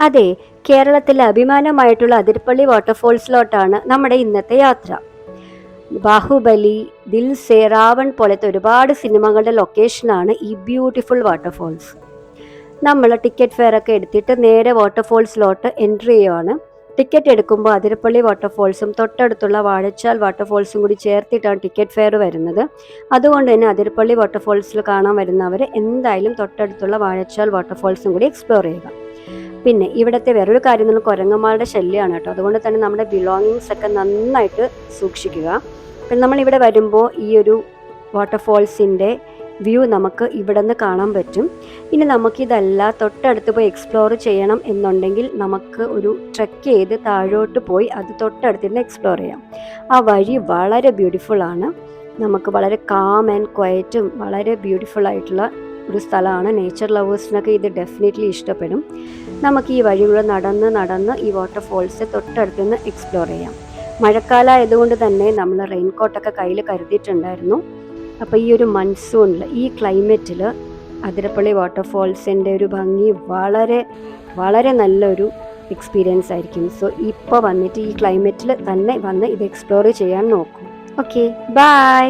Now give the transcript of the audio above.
അതെ, കേരളത്തിലെ അഭിമാനമായിട്ടുള്ള അതിരപ്പള്ളി വാട്ടർഫോൾസിലോട്ടാണ് നമ്മുടെ ഇന്നത്തെ യാത്ര. ബാഹുബലി, ദിൽ സേ, രാവൺ പോലത്തെ ഒരുപാട് സിനിമകളുടെ ലൊക്കേഷനാണ് ഈ ബ്യൂട്ടിഫുൾ വാട്ടർഫോൾസ്. നമ്മൾ ടിക്കറ്റ് ഫെയർ ഒക്കെ എടുത്തിട്ട് നേരെ വാട്ടർഫോൾസിലോട്ട് എൻട്രി ചെയ്യുവാണ്. ടിക്കറ്റ് എടുക്കുമ്പോൾ അതിരപ്പള്ളി വാട്ടർഫോൾസും തൊട്ടടുത്തുള്ള വാഴച്ചാൽ വാട്ടർഫോൾസും കൂടി ചേർത്തിട്ടാണ് ടിക്കറ്റ് ഫെയർ വരുന്നത്. അതുകൊണ്ട് തന്നെ അതിരപ്പള്ളി വാട്ടർഫോൾസിൽ കാണാൻ വരുന്നവർ എന്തായാലും തൊട്ടടുത്തുള്ള വാഴച്ചാൽ വാട്ടർഫോൾസും കൂടി എക്സ്പ്ലോർ ചെയ്യുക. പിന്നെ ഇവിടുത്തെ വേറൊരു കാര്യം എന്ന് പറഞ്ഞാൽ കുരങ്ങന്മാരുടെ ശല്യമാണ് കേട്ടോ. അതുകൊണ്ട് തന്നെ നമ്മുടെ ബിലോങ്ങിങ്സ് ഒക്കെ നന്നായിട്ട് സൂക്ഷിക്കുക. പിന്നെ നമ്മളിവിടെ വരുമ്പോൾ ഈ ഒരു വാട്ടർഫോൾസിൻ്റെ വ്യൂ നമുക്ക് ഇവിടെ നിന്ന് കാണാൻ പറ്റും. ഇനി നമുക്കിതല്ല തൊട്ടടുത്ത് പോയി എക്സ്പ്ലോർ ചെയ്യണം എന്നുണ്ടെങ്കിൽ നമുക്ക് ഒരു ട്രെക്ക് ചെയ്ത് താഴോട്ട് പോയി അത് തൊട്ടടുത്തിരുന്ന് എക്സ്പ്ലോർ ചെയ്യാം. ആ വഴി വളരെ ബ്യൂട്ടിഫുള്ളാണ്. നമുക്ക് വളരെ കാം ആൻഡ് ക്വയറ്റും വളരെ ബ്യൂട്ടിഫുൾ ആയിട്ടുള്ള ഒരു സ്ഥലമാണ്. നേച്ചർ ലവേഴ്സിനൊക്കെ ഇത് ഡെഫിനറ്റ്ലി ഇഷ്ടപ്പെടും. നമുക്ക് ഈ വഴിയിലൂടെ നടന്ന് ഈ വാട്ടർഫോൾസ് തൊട്ടടുത്ത് നിന്ന് എക്സ്പ്ലോർ ചെയ്യാം. മഴക്കാലം ആയതുകൊണ്ട് തന്നെ നമ്മൾ റെയിൻകോട്ടൊക്കെ കയ്യിൽ കരുതിയിട്ടുണ്ടായിരുന്നു. അപ്പോൾ ഈ ഒരു മൺസൂണിൽ ഈ ക്ലൈമറ്റിൽ അതിരപ്പള്ളി വാട്ടർഫോൾസിൻ്റെ ഒരു ഭംഗി വളരെ വളരെ നല്ലൊരു എക്സ്പീരിയൻസ് ആയിരിക്കും. സോ ഇപ്പോൾ വന്നിട്ട് ഈ ക്ലൈമറ്റിൽ തന്നെ വന്ന് ഇത് എക്സ്പ്ലോർ ചെയ്യാൻ നോക്കും. Okay, by.